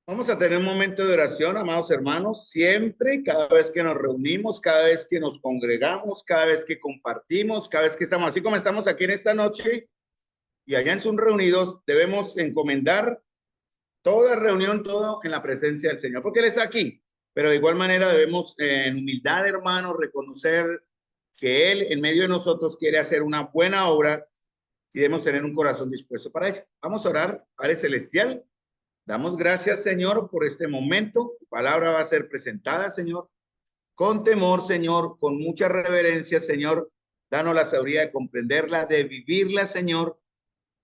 Vamos a tener un momento de oración, amados hermanos, siempre, cada vez que nos reunimos, cada vez que nos congregamos, cada vez que compartimos, cada vez que estamos, así como estamos aquí en esta noche y allá en sus reunidos, debemos encomendar toda reunión, todo en la presencia del Señor, porque Él está aquí, pero de igual manera debemos en humildad, hermanos, reconocer que Él en medio de nosotros quiere hacer una buena obra y debemos tener un corazón dispuesto para ello. Vamos a orar, Padre Celestial. Damos gracias, Señor, por este momento. Tu palabra va a ser presentada, Señor, con temor, Señor, con mucha reverencia, Señor. Danos la sabiduría de comprenderla, de vivirla, Señor.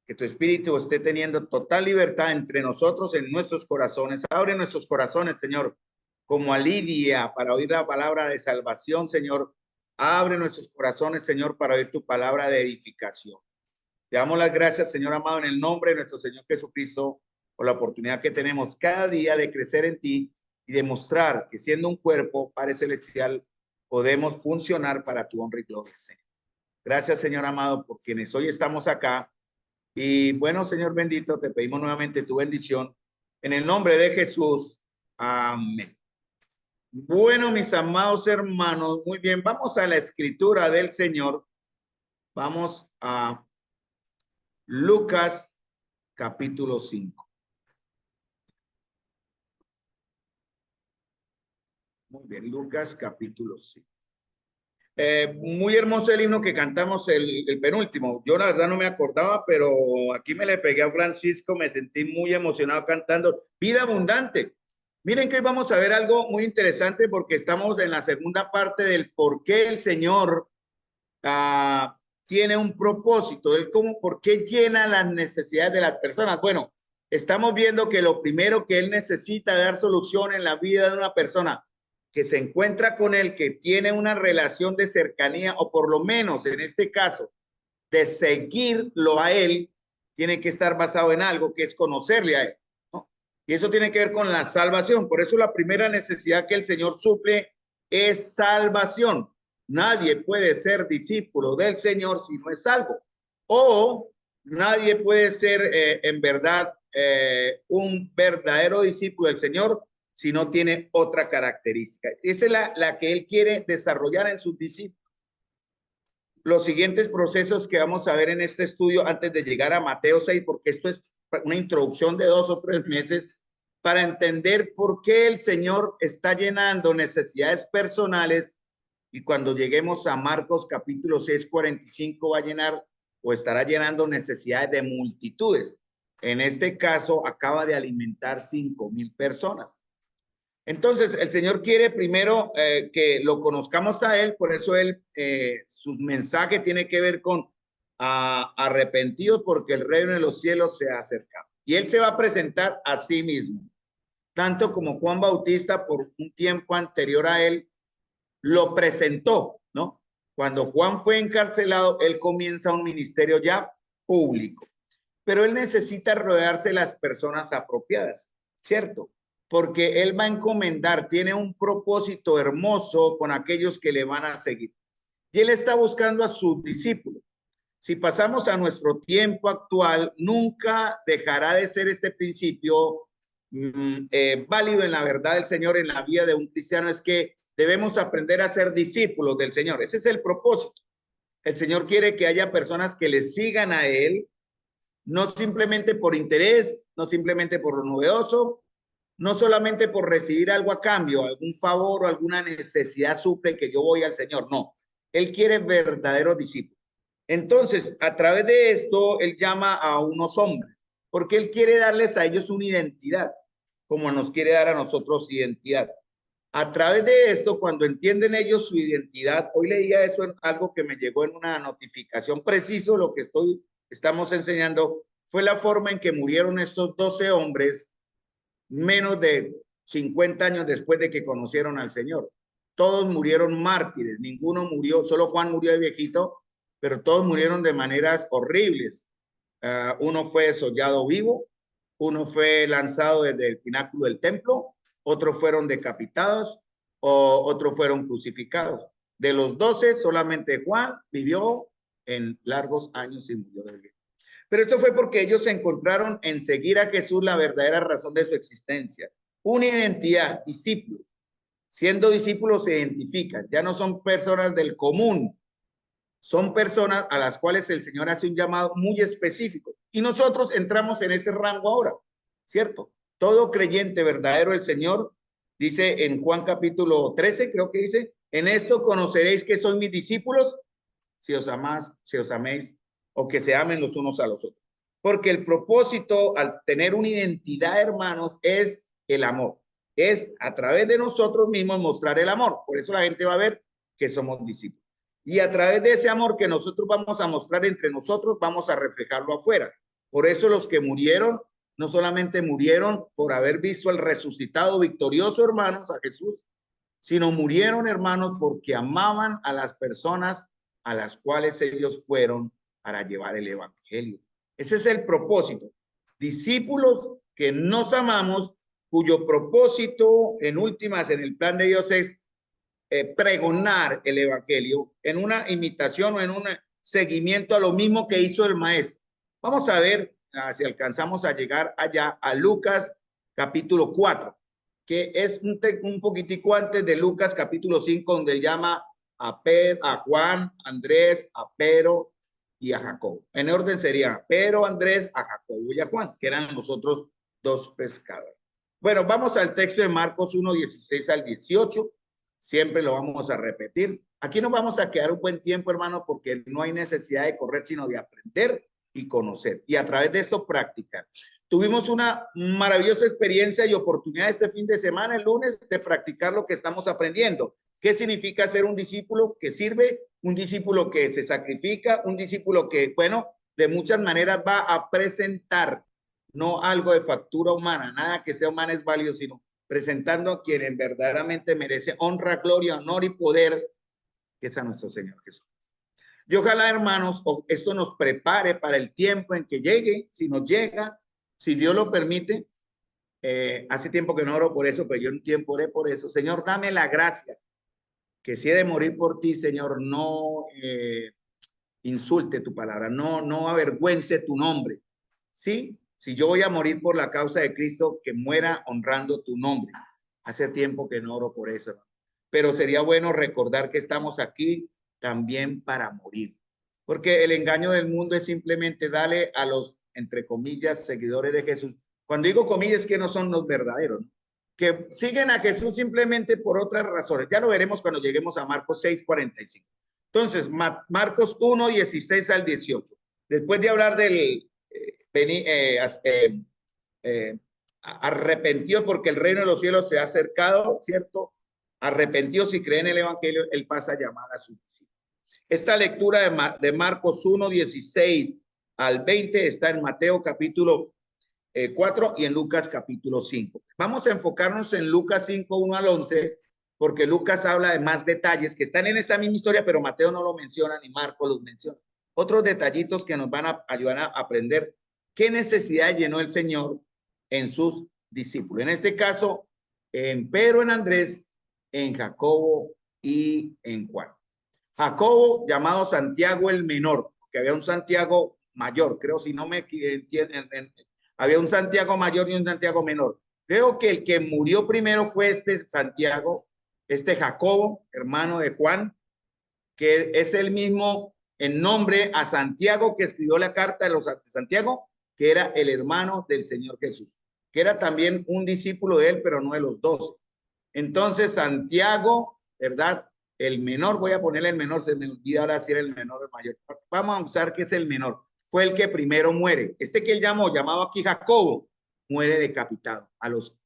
Que tu espíritu esté teniendo total libertad entre nosotros, en nuestros corazones. Abre nuestros corazones, Señor, como a Lidia, para oír la palabra de salvación, Señor. Abre nuestros corazones, Señor, para oír tu palabra de edificación. Te damos las gracias, Señor amado, en el nombre de nuestro Señor Jesucristo, por la oportunidad que tenemos cada día de crecer en ti y demostrar que siendo un cuerpo, Padre Celestial, podemos funcionar para tu honra y gloria, Señor. Gracias, Señor amado, por quienes hoy estamos acá. Y bueno, Señor bendito, te pedimos nuevamente tu bendición en el nombre de Jesús. Amén. Bueno, mis amados hermanos, muy bien, vamos a la escritura del Señor. Vamos a Lucas capítulo 5. Muy bien, Lucas capítulo 5. Muy hermoso el himno que cantamos el penúltimo. Yo la verdad no me acordaba, pero aquí me le pegué a Francisco, me sentí muy emocionado cantando Vida Abundante. Miren que hoy vamos a ver algo muy interesante porque estamos en la segunda parte del por qué el Señor tiene un propósito, él como por qué llena las necesidades de las personas. Bueno, estamos viendo que lo primero que él necesita dar solución en la vida de una persona que se encuentra con él, que tiene una relación de cercanía o por lo menos en este caso de seguirlo a él, tiene que estar basado en algo que es conocerle a él, ¿no? Y eso tiene que ver con la salvación. Por eso la primera necesidad que el Señor suple es salvación. Nadie puede ser discípulo del Señor si no es salvo. O nadie puede ser en verdad un verdadero discípulo del Señor si no tiene otra característica. Esa es la que Él quiere desarrollar en sus discípulos. Los siguientes procesos que vamos a ver en este estudio antes de llegar a Mateo 6, porque esto es una introducción de 2 o 3 meses para entender por qué el Señor está llenando necesidades personales y cuando lleguemos a Marcos capítulo 6, 45 va a llenar o estará llenando necesidades de multitudes. En este caso acaba de alimentar 5,000 personas. Entonces, el Señor quiere primero que lo conozcamos a Él, por eso Él, su mensaje tiene que ver con arrepentidos porque el reino de los cielos se ha acercado. Y Él se va a presentar a sí mismo, tanto como Juan Bautista por un tiempo anterior a Él lo presentó, ¿no? Cuando Juan fue encarcelado, Él comienza un ministerio ya público, pero Él necesita rodearse de las personas apropiadas, ¿cierto? Porque Él va a encomendar, tiene un propósito hermoso con aquellos que le van a seguir. Y Él está buscando a sus discípulos. Si pasamos a nuestro tiempo actual, nunca dejará de ser este principio válido en la verdad del Señor, en la vida de un cristiano, es que debemos aprender a ser discípulos del Señor. Ese es el propósito. El Señor quiere que haya personas que le sigan a Él, no simplemente por interés, no simplemente por lo novedoso, no solamente por recibir algo a cambio, algún favor o alguna necesidad suple que yo voy al Señor, no. Él quiere verdaderos discípulos. Entonces, a través de esto, Él llama a unos hombres, porque Él quiere darles a ellos una identidad, como nos quiere dar a nosotros identidad. A través de esto, cuando entienden ellos su identidad, hoy leía eso en algo que me llegó en una notificación preciso, lo que estamos enseñando, fue la forma en que murieron estos 12 hombres menos de 50 años después de que conocieron al Señor. Todos murieron mártires, ninguno murió, solo Juan murió de viejito, pero todos murieron de maneras horribles. Uno fue desollado vivo, uno fue lanzado desde el pináculo del templo, otros fueron decapitados o otros fueron crucificados. De los 12, solamente Juan vivió en largos años y murió de viejo. Pero esto fue porque ellos encontraron en seguir a Jesús la verdadera razón de su existencia. Una identidad, discípulos. Siendo discípulos se identifican, ya no son personas del común, son personas a las cuales el Señor hace un llamado muy específico. Y nosotros entramos en ese rango ahora, ¿cierto? Todo creyente verdadero del Señor, dice en Juan capítulo 13, creo que dice, en esto conoceréis que sois mis discípulos, si os améis, o que se amen los unos a los otros. Porque el propósito al tener una identidad, hermanos, es el amor. Es a través de nosotros mismos mostrar el amor. Por eso la gente va a ver que somos discípulos. Y a través de ese amor que nosotros vamos a mostrar entre nosotros, vamos a reflejarlo afuera. Por eso los que murieron, no solamente murieron por haber visto al resucitado victorioso, hermanos, a Jesús, sino murieron, hermanos, porque amaban a las personas a las cuales ellos fueron para llevar el evangelio. Ese es el propósito. Discípulos que nos amamos, cuyo propósito en últimas en el plan de Dios es pregonar el evangelio en una imitación o en un seguimiento a lo mismo que hizo el maestro. Vamos a ver si alcanzamos a llegar allá a Lucas capítulo 4, que es un poquitico antes de Lucas capítulo 5, donde él llama a Pedro, a Juan, Andrés, a Pedro y a Jacobo. En orden sería Pedro, Andrés, a Jacobo y a Juan, que eran los otros dos pescadores. Bueno, vamos al texto de Marcos 1, 16 al 18. Siempre lo vamos a repetir. Aquí nos vamos a quedar un buen tiempo, hermano, porque no hay necesidad de correr, sino de aprender y conocer. Y a través de esto practicar. Tuvimos una maravillosa experiencia y oportunidad este fin de semana, el lunes, de practicar lo que estamos aprendiendo. ¿Qué significa ser un discípulo que sirve? Un discípulo que se sacrifica, un discípulo que, bueno, de muchas maneras va a presentar, no algo de factura humana, nada que sea humana es válido, sino presentando a quien verdaderamente merece honra, gloria, honor y poder, que es a nuestro Señor Jesús. Y ojalá, hermanos, esto nos prepare para el tiempo en que llegue, si nos llega, si Dios lo permite. Hace tiempo que no oro por eso, pero yo un tiempo oré por eso. Señor, dame la gracia, que si he de morir por ti, Señor, no insulte tu palabra, no avergüence tu nombre. Sí, si yo voy a morir por la causa de Cristo, que muera honrando tu nombre. Hace tiempo que no oro por eso, pero sería bueno recordar que estamos aquí también para morir, porque el engaño del mundo es simplemente darle a los, entre comillas, seguidores de Jesús. Cuando digo comillas, que no son los verdaderos, ¿no? Que siguen a Jesús simplemente por otras razones. Ya lo veremos cuando lleguemos a Marcos 6:45. Entonces, Marcos 1, 16 al 18. Después de hablar del arrepentió porque el reino de los cielos se ha acercado, ¿cierto? Arrepentió si cree en el evangelio, él pasa a llamar a sus discípulos. Esta lectura de Marcos 1, 16 al 20 está en Mateo capítulo 4 y en Lucas capítulo 5. Vamos a enfocarnos en Lucas 5, 1 al 11, porque Lucas habla de más detalles que están en esa misma historia, pero Mateo no lo menciona ni Marcos los menciona. Otros detallitos que nos van a ayudar a aprender qué necesidad llenó el Señor en sus discípulos. En este caso, en Pedro, en Andrés, en Jacobo y en Juan. Jacobo, llamado Santiago el menor, que había un Santiago mayor, creo, si no me entienden, había un Santiago mayor y un Santiago menor. Creo que el que murió primero fue este Santiago, este Jacobo, hermano de Juan, que es el mismo en nombre a Santiago que escribió la carta de los Santiago, que era el hermano del Señor Jesús, que era también un discípulo de él, pero no de los 12. Entonces, Santiago, ¿verdad? El menor, voy a ponerle el menor, se me olvida ahora si era el menor o el mayor. Vamos a usar que es el menor. Fue el que primero muere. Este que él llamado aquí Jacobo, muere decapitado a los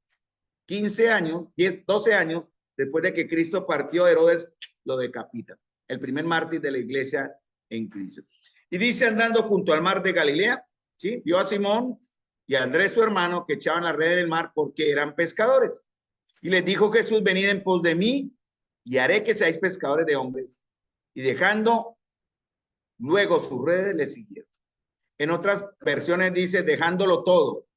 15 años, 10, 12 años, después de que Cristo partió, Herodes lo decapita. El primer mártir de la iglesia en Cristo. Y dice, andando junto al mar de Galilea, ¿sí? Vio a Simón y a Andrés, su hermano, que echaban la red del mar porque eran pescadores. Y les dijo Jesús, venid en pos de mí y haré que seáis pescadores de hombres. Y dejando luego sus redes, le siguieron. En otras versiones dice, dejándolo todo.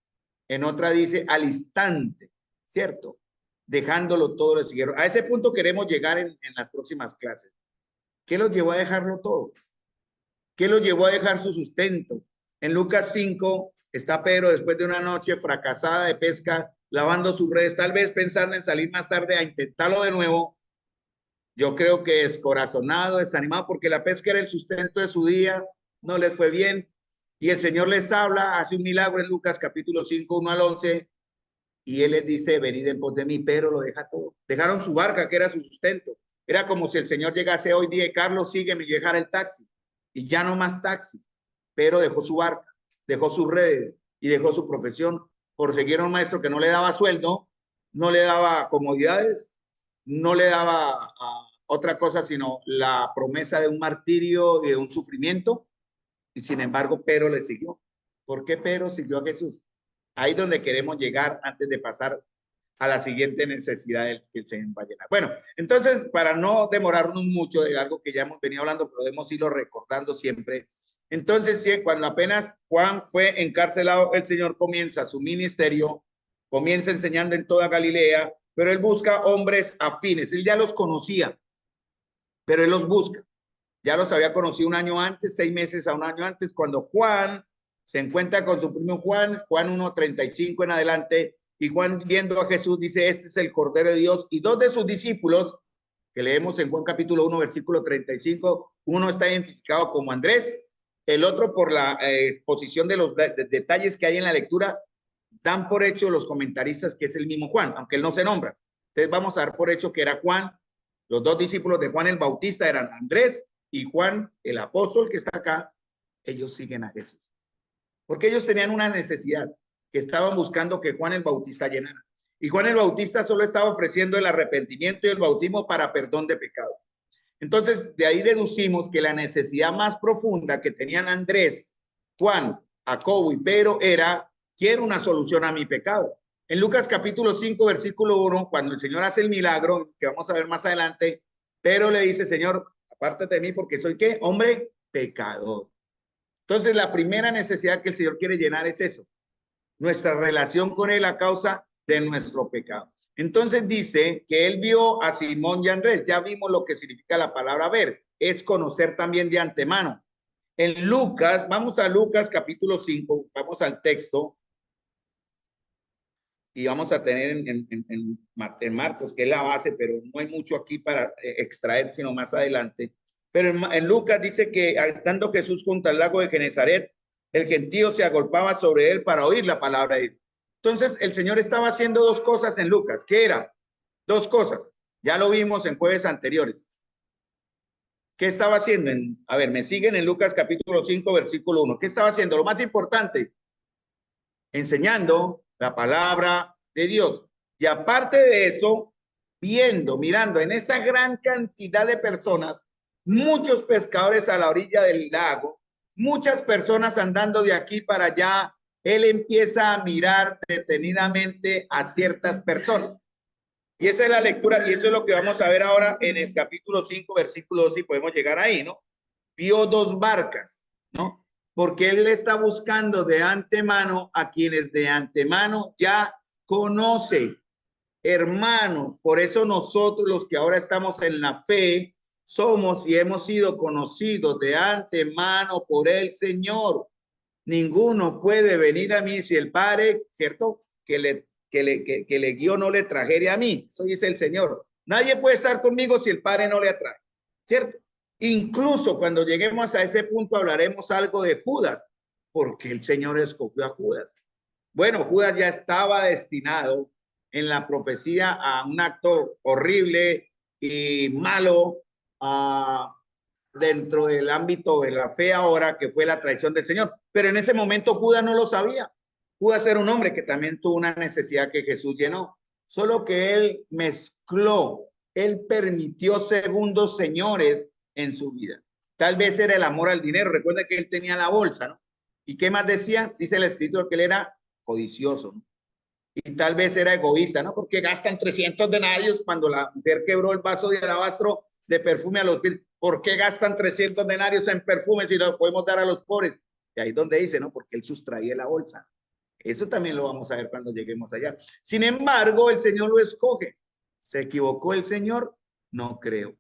En otra dice, al instante, ¿cierto? Dejándolo todo, le siguieron. A ese punto queremos llegar en las próximas clases. ¿Qué los llevó a dejarlo todo? ¿Qué los llevó a dejar su sustento? En Lucas 5 está Pedro después de una noche fracasada de pesca, lavando sus redes, tal vez pensando en salir más tarde a intentarlo de nuevo. Yo creo que descorazonado, desanimado, porque la pesca era el sustento de su día, no les fue bien. Y el Señor les habla, hace un milagro en Lucas capítulo 5, 1 al 11, y Él les dice, venid en pos de mí, pero lo deja todo. Dejaron su barca, que era su sustento. Era como si el Señor llegase hoy día, Carlos, sígueme, y dejara el taxi. Y ya no más taxi. Pero dejó su barca, dejó sus redes y dejó su profesión por seguir a un maestro que no le daba sueldo, no le daba comodidades, no le daba otra cosa sino la promesa de un martirio y de un sufrimiento. Y sin embargo, Pedro le siguió. ¿Por qué Pedro siguió a Jesús? Ahí es donde queremos llegar antes de pasar a la siguiente necesidad que el Señor va a llenar. Bueno, entonces, para no demorarnos mucho de algo que ya hemos venido hablando, podemos irlo recordando siempre. Entonces, sí, cuando apenas Juan fue encarcelado, el Señor comienza su ministerio, comienza enseñando en toda Galilea, pero él busca hombres afines. Él ya los conocía, pero él los busca. Ya los había conocido un año antes, 6 meses a un año antes, cuando Juan se encuentra con su primo Juan, Juan 1:35 en adelante, y Juan viendo a Jesús dice, este es el Cordero de Dios, y 2 de sus discípulos, que leemos en Juan capítulo 1, versículo 35, uno está identificado como Andrés, el otro por la exposición de los detalles que hay en la lectura, dan por hecho los comentaristas que es el mismo Juan, aunque él no se nombra. Entonces vamos a dar por hecho que era Juan. Los 2 discípulos de Juan el Bautista eran Andrés y Juan, el apóstol que está acá. Ellos siguen a Jesús. Porque ellos tenían una necesidad que estaban buscando que Juan el Bautista llenara. Y Juan el Bautista solo estaba ofreciendo el arrepentimiento y el bautismo para perdón de pecado. Entonces, de ahí deducimos que la necesidad más profunda que tenían Andrés, Juan, Jacobo y Pedro era, quiero una solución a mi pecado. En Lucas capítulo 5, versículo 1, cuando el Señor hace el milagro, que vamos a ver más adelante, Pedro le dice, Señor, apártate de mí porque soy, ¿qué? Hombre pecador. Entonces, la primera necesidad que el Señor quiere llenar es eso, nuestra relación con Él a causa de nuestro pecado. Entonces dice que Él vio a Simón y a Andrés. Ya vimos lo que significa la palabra ver, es conocer también de antemano. En Lucas, vamos a Lucas capítulo 5, vamos al texto y vamos a tener en Marcos, que es la base, pero no hay mucho aquí para extraer, sino más adelante. Pero en Lucas dice que estando Jesús junto al lago de Genezaret, el gentío se agolpaba sobre él para oír la palabra de Dios. Entonces el Señor estaba haciendo 2 cosas en Lucas. ¿Qué era? 2 cosas. Ya lo vimos en jueves anteriores. ¿Qué estaba haciendo? A ver, me siguen en Lucas capítulo 5, versículo 1. ¿Qué estaba haciendo? Lo más importante, enseñando la palabra de Dios. Y aparte de eso, mirando en esa gran cantidad de personas, muchos pescadores a la orilla del lago, muchas personas andando de aquí para allá, él empieza a mirar detenidamente a ciertas personas. Y esa es la lectura, y eso es lo que vamos a ver ahora en el capítulo 5, versículo 2, si podemos llegar ahí, ¿no? Vio 2 barcas, ¿no? Porque él está buscando de antemano a quienes de antemano ya conoce. Hermanos, por eso nosotros los que ahora estamos en la fe, somos y hemos sido conocidos de antemano por el Señor. Ninguno puede venir a mí si el Padre, ¿cierto? Que le guió no le trajere a mí. Eso dice el Señor. Nadie puede estar conmigo si el Padre no le atrae, ¿cierto? Incluso cuando lleguemos a ese punto hablaremos algo de Judas, porque el Señor escogió a Judas. Bueno, Judas ya estaba destinado en la profecía a un acto horrible y malo dentro del ámbito de la fe ahora, que fue la traición del Señor. Pero en ese momento Judas no lo sabía. Judas era un hombre que también tuvo una necesidad que Jesús llenó, solo que él mezcló, él permitió segundos señores en su vida. Tal vez era el amor al dinero. Recuerda que él tenía la bolsa, ¿no? ¿Y qué más decía? Dice el escritor que él era codicioso, ¿no? Y tal vez era egoísta, ¿no? Porque gastan 300 denarios cuando la mujer quebró el vaso de alabastro de perfume a los pies. ¿Por qué gastan 300 denarios en perfume si lo podemos dar a los pobres? Y ahí es donde dice, ¿no? Porque él sustraía la bolsa. Eso también lo vamos a ver cuando lleguemos allá. Sin embargo, el Señor lo escoge. ¿Se equivocó el Señor? No creo.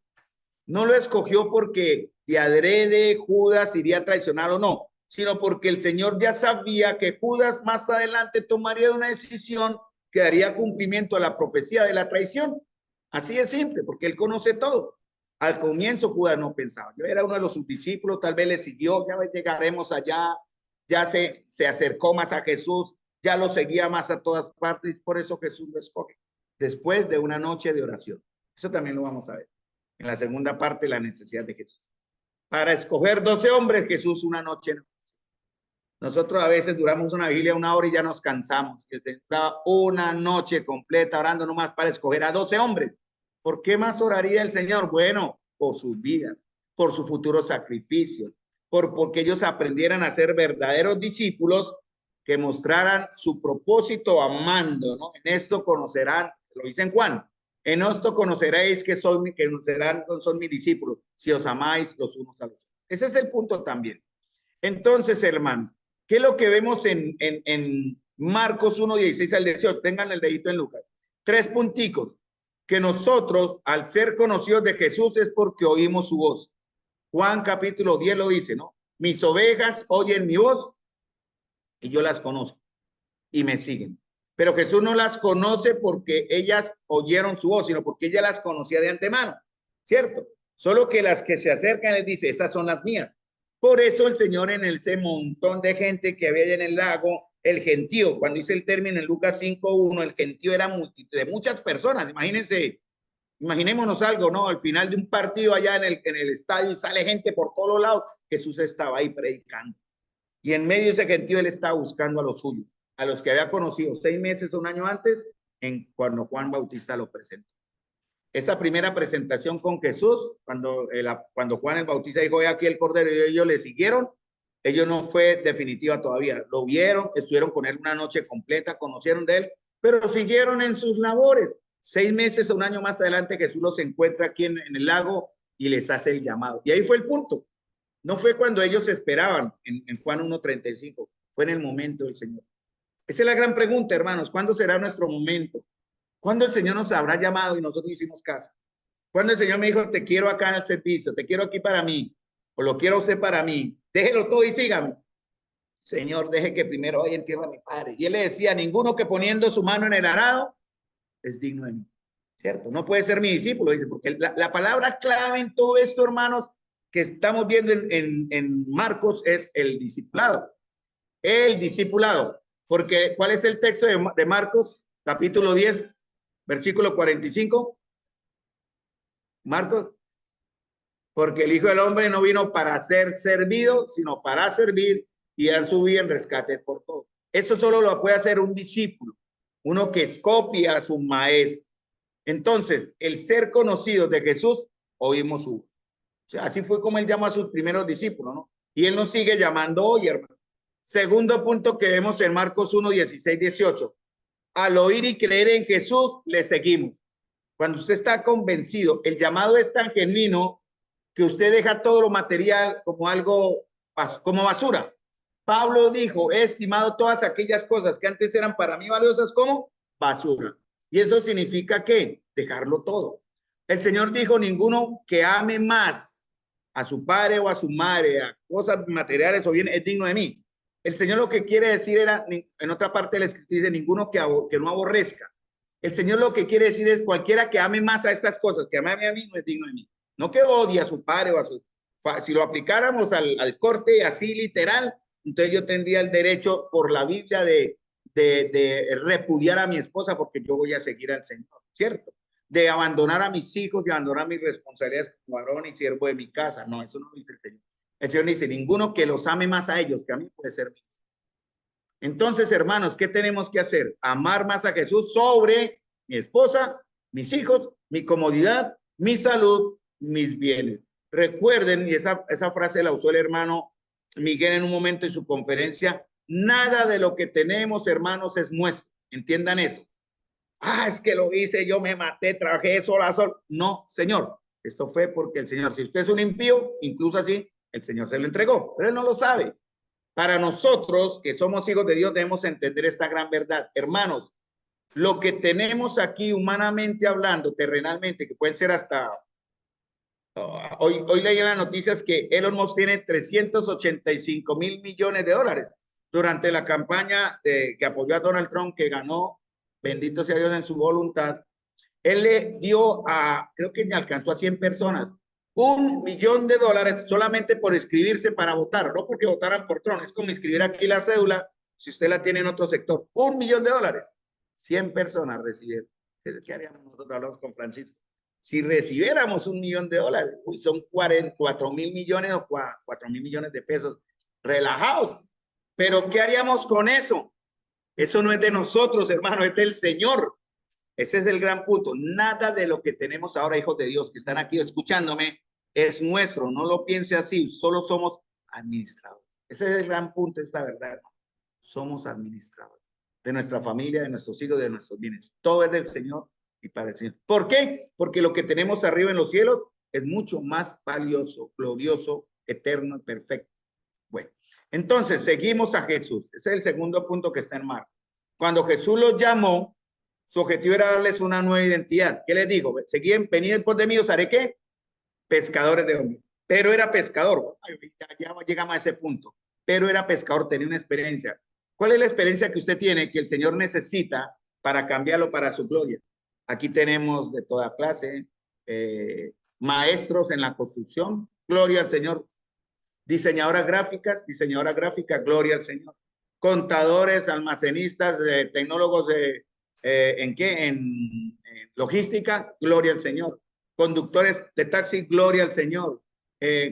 No lo escogió porque de adrede Judas iría a traicionar o no, sino porque el Señor ya sabía que Judas más adelante tomaría una decisión que daría cumplimiento a la profecía de la traición. Así es simple, porque él conoce todo. Al comienzo Judas no pensaba. Yo era uno de los subdiscípulos, tal vez le siguió, ya llegaremos allá, ya se acercó más a Jesús, ya lo seguía más a todas partes, por eso Jesús lo escoge. Después de una noche de oración. Eso también lo vamos a ver. En la segunda parte, la necesidad de Jesús. Para escoger 12 hombres, Jesús una noche. Nosotros a veces duramos una vigilia 1 hora y ya nos cansamos. Una noche completa orando nomás para escoger a 12 hombres. ¿Por qué más oraría el Señor? Bueno, por sus vidas, por su futuro sacrificio, porque ellos aprendieran a ser verdaderos discípulos que mostraran su propósito amando, ¿no? En esto conocerán, lo dice en Juan, en esto conoceréis que son mis discípulos, si os amáis los unos a los otros. Ese es el punto también. Entonces, hermanos, ¿qué es lo que vemos en Marcos 1, 16 al 18? Tengan el dedito en Lucas. 3 punticos. Que nosotros, al ser conocidos de Jesús, es porque oímos su voz. Juan capítulo 10 lo dice, ¿no? Mis ovejas oyen mi voz y yo las conozco y me siguen. Pero Jesús no las conoce porque ellas oyeron su voz, sino porque ella las conocía de antemano, ¿cierto? Solo que las que se acercan les dice, esas son las mías. Por eso el Señor en ese montón de gente que había en el lago, el gentío, cuando dice el término en Lucas 5:1, el gentío era multitud de muchas personas. Imagínense, imaginémonos algo, ¿no? Al final de un partido allá en el estadio y sale gente por todos lados. Jesús estaba ahí predicando. Y en medio de ese gentío él estaba buscando a los suyos, a los que había conocido 6 meses o 1 año antes, cuando Juan Bautista lo presentó. Esa primera presentación con Jesús, cuando Juan el Bautista dijo, he aquí el Cordero, y ellos le siguieron, ellos no fue definitiva todavía. Lo vieron, estuvieron con él una noche completa, conocieron de él, pero siguieron en sus labores. 6 meses o 1 año más adelante Jesús los encuentra aquí en el lago y les hace el llamado. Y ahí fue el punto. No fue cuando ellos esperaban en Juan 1:35, fue en el momento del Señor. Esa es la gran pregunta, hermanos. ¿Cuándo será nuestro momento? ¿Cuándo el Señor nos habrá llamado y nosotros hicimos caso? ¿Cuándo el Señor me dijo, te quiero acá en el servicio, te quiero aquí para mí, o lo quiero usted para mí? Déjelo todo y sígame. Señor, deje que primero vaya en tierra a mi Padre. Y él le decía, ninguno que poniendo su mano en el arado es digno de mí. ¿Cierto? No puede ser mi discípulo, dice, porque la palabra clave en todo esto, hermanos, que estamos viendo en Marcos es el discipulado. El discipulado. Porque, ¿cuál es el texto de Marcos? Capítulo 10, versículo 45. Marcos. Porque el Hijo del Hombre no vino para ser servido, sino para servir y dar su vida en rescate por todo. Eso solo lo puede hacer un discípulo, uno que copia a su maestro. Entonces, el ser conocido de Jesús, oímos su voz. O sea, así fue como él llamó a sus primeros discípulos, ¿no? Y él nos sigue llamando hoy, hermano. Segundo punto que vemos en Marcos 1, 16, 18. Al oír y creer en Jesús, le seguimos. Cuando usted está convencido, el llamado es tan genuino que usted deja todo lo material como algo, como basura. Pablo dijo, he estimado todas aquellas cosas que antes eran para mí valiosas como basura. Y eso significa que dejarlo todo. El Señor dijo, ninguno que ame más a su padre o a su madre, a cosas materiales o bien, es digno de mí. El Señor lo que quiere decir era, en otra parte de la escritura dice, ninguno que no aborrezca. El Señor lo que quiere decir es, cualquiera que ame más a estas cosas, que ame a mí, no es digno de mí. No que odie a su padre o a su... Si lo aplicáramos al corte así literal, entonces yo tendría el derecho por la Biblia de repudiar a mi esposa porque yo voy a seguir al Señor, ¿cierto? De abandonar a mis hijos, de abandonar mis responsabilidades como varón y siervo de mi casa. No, eso no lo dice el Señor. El Señor dice, ninguno que los ame más a ellos que a mí puede ser mío. Entonces, hermanos, ¿qué tenemos que hacer? Amar más a Jesús sobre mi esposa, mis hijos, mi comodidad, mi salud, mis bienes. Recuerden, y esa frase la usó el hermano Miguel en un momento en su conferencia, nada de lo que tenemos, hermanos, es nuestro. Entiendan eso. Ah, es que lo hice, yo me maté, trabajé sol a sol. No, Señor, esto fue porque el Señor, si usted es un impío, incluso así, el Señor se lo entregó, pero él no lo sabe. Para nosotros, que somos hijos de Dios, debemos entender esta gran verdad. Hermanos, lo que tenemos aquí humanamente hablando, terrenalmente, que puede ser hasta Hoy leí en las noticias que Elon Musk tiene 385 mil millones de dólares durante la campaña que apoyó a Donald Trump, que ganó, bendito sea Dios en su voluntad. Él le dio creo que alcanzó a 100 personas, $1 millón solamente por inscribirse para votar, no porque votaran por Trump. Es como inscribir aquí la cédula, si usted la tiene en otro sector. $1 millón. 100 personas recibieron. ¿Qué haríamos nosotros? Hablamos con Francisco. Si recibiéramos $1 millón, uy, son 4.000 millones o 4.000 millones de pesos relajados. Pero ¿qué haríamos con eso? Eso no es de nosotros, hermano, es del Señor. Ese es el gran punto. Nada de lo que tenemos ahora, hijos de Dios, que están aquí escuchándome, es nuestro. No lo piense así. Solo somos administradores. Ese es el gran punto, es la verdad. Somos administradores de nuestra familia, de nuestros hijos, de nuestros bienes. Todo es del Señor y para el Señor. ¿Por qué? Porque lo que tenemos arriba en los cielos es mucho más valioso, glorioso, eterno y perfecto. Bueno, entonces seguimos a Jesús. Ese es el segundo punto que está en Marcos. Cuando Jesús los llamó, su objetivo era darles una nueva identidad. ¿Qué les digo? Seguían, venid después de mí, os haré ¿qué? Pescadores de hombres. Pero era pescador. Ya llegamos a ese punto. Pero era pescador, tenía una experiencia. ¿Cuál es la experiencia que usted tiene que el Señor necesita para cambiarlo para su gloria? Aquí tenemos de toda clase, maestros en la construcción, gloria al Señor. Diseñadoras gráficas, gloria al Señor. Contadores, almacenistas, tecnólogos ¿en qué? En logística, gloria al Señor. Conductores de taxi, gloria al Señor.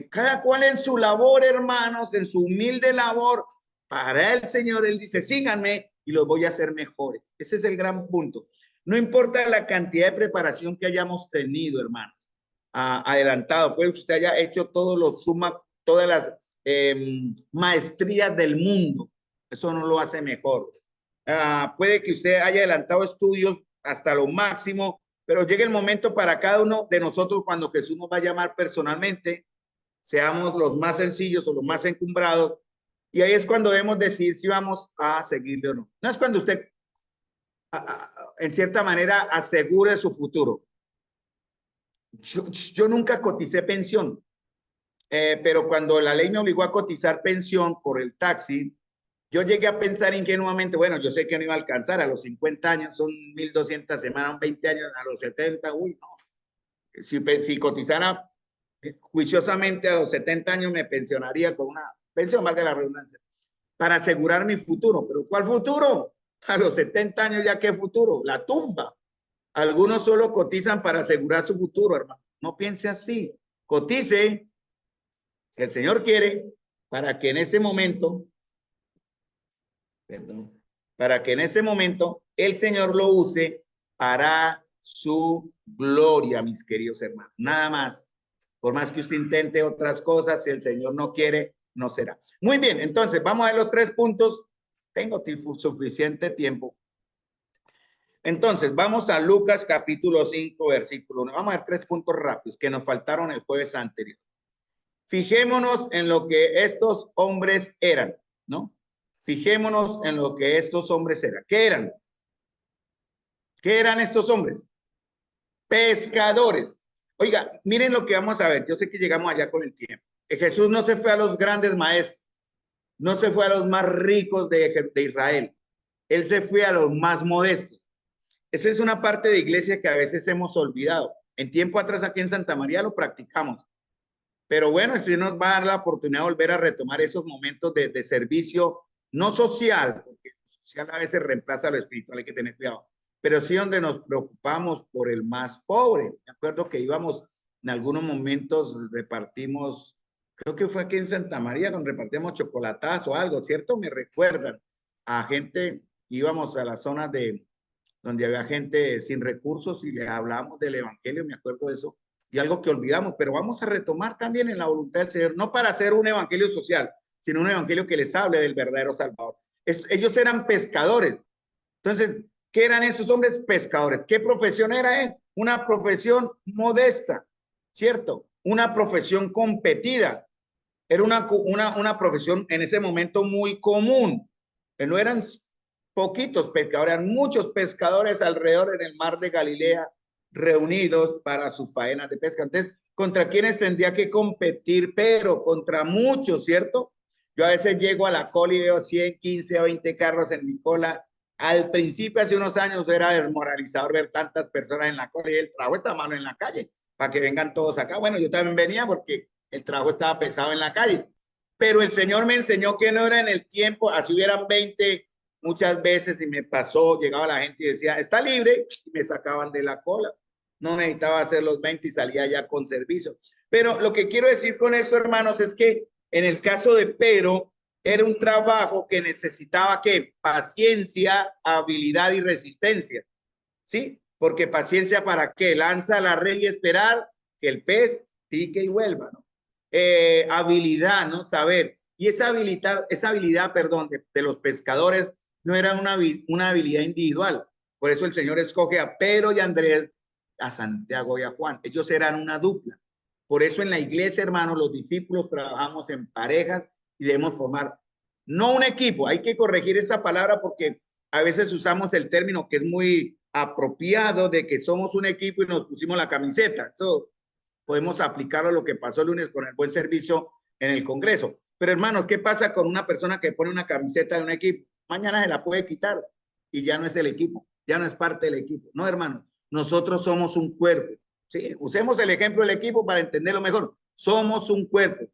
Cada cual en su labor, hermanos, en su humilde labor, para el Señor, Él dice, síganme y los voy a hacer mejores. Ese es el gran punto. No importa la cantidad de preparación que hayamos tenido, hermanos, adelantado, puede que usted haya hecho todas las maestrías del mundo. Eso no lo hace mejor. Puede que usted haya adelantado estudios hasta lo máximo, pero llega el momento para cada uno de nosotros cuando Jesús nos va a llamar personalmente, seamos los más sencillos o los más encumbrados, y ahí es cuando debemos decidir si vamos a seguirle o no. No es cuando usted, en cierta manera, asegure su futuro. Yo nunca coticé pensión, pero cuando la ley me obligó a cotizar pensión por el taxi, yo llegué a pensar ingenuamente, bueno, yo sé que no iba a alcanzar a los 50 años, son 1.200 semanas, 20 años, a los 70, uy, no. Si cotizara juiciosamente a los 70 años, me pensionaría con una pensión, valga la redundancia, para asegurar mi futuro. ¿Pero cuál futuro? A los 70 años ya, ¿qué futuro? La tumba. Algunos solo cotizan para asegurar su futuro, hermano. No piense así. Cotice, si el Señor quiere, para que en ese momento, para que en ese momento el Señor lo use para su gloria, mis queridos hermanos. Nada más. Por más que usted intente otras cosas, si el Señor no quiere, no será. Muy bien, entonces vamos a ver los 3 puntos. Tengo suficiente tiempo. Entonces, vamos a Lucas capítulo 5, versículo 1. Vamos a ver 3 puntos rápidos que nos faltaron el jueves anterior. Fijémonos en lo que estos hombres eran, ¿no? Fijémonos en lo que estos hombres eran. ¿Qué eran? ¿Qué eran estos hombres? Pescadores. Oiga, miren lo que vamos a ver. Yo sé que llegamos allá con el tiempo. Jesús no se fue a los grandes maestros, no se fue a los más ricos de Israel. Él se fue a los más modestos. Esa es una parte de iglesia que a veces hemos olvidado. En tiempo atrás aquí en Santa María lo practicamos. Pero bueno, el Señor nos va a dar la oportunidad de volver a retomar esos momentos de servicio, no social, porque social a veces reemplaza lo espiritual, hay que tener cuidado, pero sí donde nos preocupamos por el más pobre. Me acuerdo que íbamos en algunos momentos, repartimos, creo que fue aquí en Santa María, cuando repartíamos chocolatas o algo, ¿cierto? Me recuerdan a gente, íbamos a las zonas donde había gente sin recursos y le hablábamos del evangelio, me acuerdo de eso, y algo que olvidamos, pero vamos a retomar también en la voluntad del Señor, no para hacer un evangelio social, sino un evangelio que les hable del verdadero Salvador. Ellos eran pescadores. Entonces, ¿qué eran esos hombres? Pescadores. ¿Qué profesión era él? Una profesión modesta, ¿cierto? Una profesión competida. Era una profesión en ese momento muy común. No eran poquitos pescadores, eran muchos pescadores alrededor en el mar de Galilea reunidos para sus faenas de pesca. Entonces, ¿Contra quiénes tendría que competir? Pero contra muchos, ¿cierto? Yo a veces llego a la cola y veo 100, 15 o 20 carros en mi cola. Al principio, hace unos años, era desmoralizador ver tantas personas en la cola y el trabajo está malo en la calle para que vengan todos acá. Bueno, yo también venía porque el trabajo estaba pesado en la calle. Pero el Señor me enseñó que no era en el tiempo, así hubieran 20 muchas veces y me pasó, llegaba la gente y decía, está libre, y me sacaban de la cola. No necesitaba hacer los 20 y salía ya con servicio. Pero lo que quiero decir con esto, hermanos, es que en el caso de Pedro, era un trabajo que necesitaba ¿qué? Paciencia, habilidad y resistencia. ¿Sí? Porque paciencia para qué? Lanza la red y esperar que el pez pique y vuelva, ¿no? Habilidad, ¿no? Saber. Y esa habilidad, perdón, de los pescadores no era una habilidad individual. Por eso el Señor escoge a Pedro y a Andrés, a Santiago y a Juan. Ellos eran una dupla. Por eso en la iglesia, hermanos, los discípulos trabajamos en parejas y debemos formar, no un equipo. Hay que corregir esa palabra porque a veces usamos el término que es muy apropiado de que somos un equipo y nos pusimos la camiseta. Eso podemos aplicarlo a lo que pasó el lunes con el buen servicio en el Congreso. Pero hermanos, ¿qué pasa con una persona que pone una camiseta de un equipo? Mañana se la puede quitar y ya no es el equipo, ya no es parte del equipo. No, hermanos, nosotros somos un cuerpo. ¿Sí? Usemos el ejemplo del equipo para entenderlo mejor. Somos un cuerpo.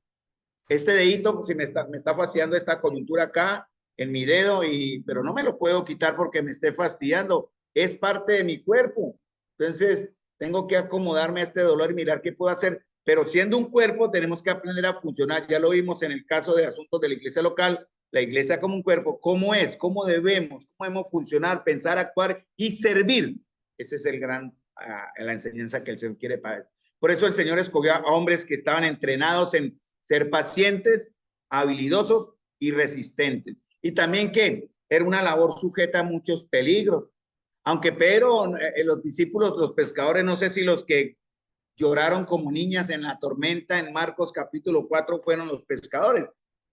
Este dedito, si me está fastidiando esta coyuntura acá en mi dedo, pero no me lo puedo quitar porque me esté fastidiando. Es parte de mi cuerpo. Entonces, tengo que acomodarme a este dolor y mirar qué puedo hacer. Pero siendo un cuerpo, tenemos que aprender a funcionar. Ya lo vimos en el caso de asuntos de la iglesia local, la iglesia como un cuerpo. ¿Cómo es? ¿Cómo debemos funcionar, pensar, actuar y servir? Ese es la enseñanza que el Señor quiere para eso. Por eso el Señor escogió a hombres que estaban entrenados en ser pacientes, habilidosos y resistentes. Y también que era una labor sujeta a muchos peligros. Aunque pero los discípulos, los pescadores, no sé si los que lloraron como niñas en la tormenta en Marcos capítulo 4 fueron los pescadores.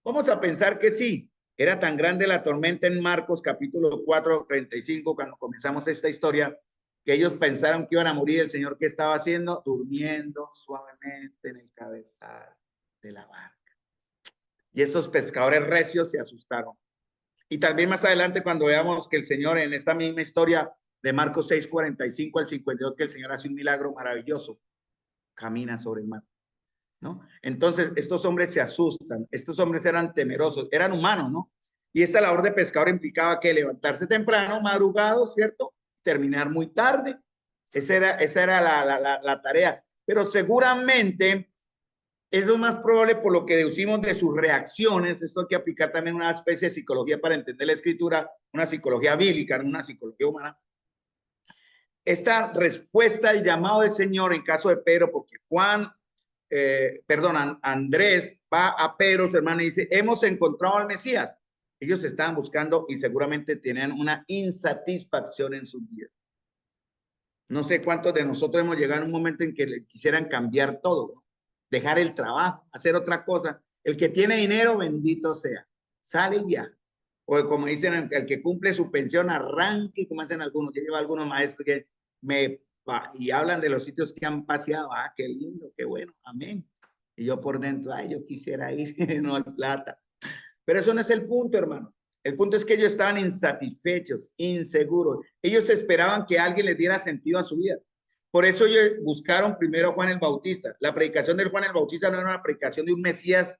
Vamos a pensar que sí, era tan grande la tormenta en Marcos capítulo 4, 35, cuando comenzamos esta historia, que ellos pensaron que iban a morir. El Señor, ¿qué estaba haciendo? Durmiendo suavemente en el cabezal de la barca. Y esos pescadores recios se asustaron. Y también más adelante, cuando veamos que el Señor en esta misma historia de Marcos 6, 45 al 52, que el Señor hace un milagro maravilloso, camina sobre el mar, ¿no? Entonces, estos hombres se asustan, estos hombres eran temerosos, eran humanos, ¿no? Y esa labor de pescador implicaba que levantarse temprano, madrugado, ¿cierto? Terminar muy tarde. Esa era la tarea. Pero seguramente es lo más probable por lo que deducimos de sus reacciones. Esto hay que aplicar también una especie de psicología para entender la escritura, una psicología bíblica, no una psicología humana. Esta respuesta al llamado del Señor en caso de Pedro, porque Andrés va a Pedro, su hermano, y dice, hemos encontrado al Mesías. Ellos estaban buscando y seguramente tenían una insatisfacción en sus vidas. No sé cuántos de nosotros hemos llegado en un momento en que le quisieran cambiar todo, ¿no? Dejar el trabajo, hacer otra cosa. El que tiene dinero, bendito sea, sale y viaja. O como dicen, el que cumple su pensión, arranque, como hacen algunos. Yo llevo a algunos maestros que y hablan de los sitios que han paseado. Ah, qué lindo, qué bueno, amén. Y yo por dentro, ay, yo quisiera ir, no hay plata. Pero eso no es el punto, hermano. El punto es que ellos estaban insatisfechos, inseguros. Ellos esperaban que alguien les diera sentido a su vida. Por eso ellos buscaron primero a Juan el Bautista. La predicación de Juan el Bautista no era una predicación de un Mesías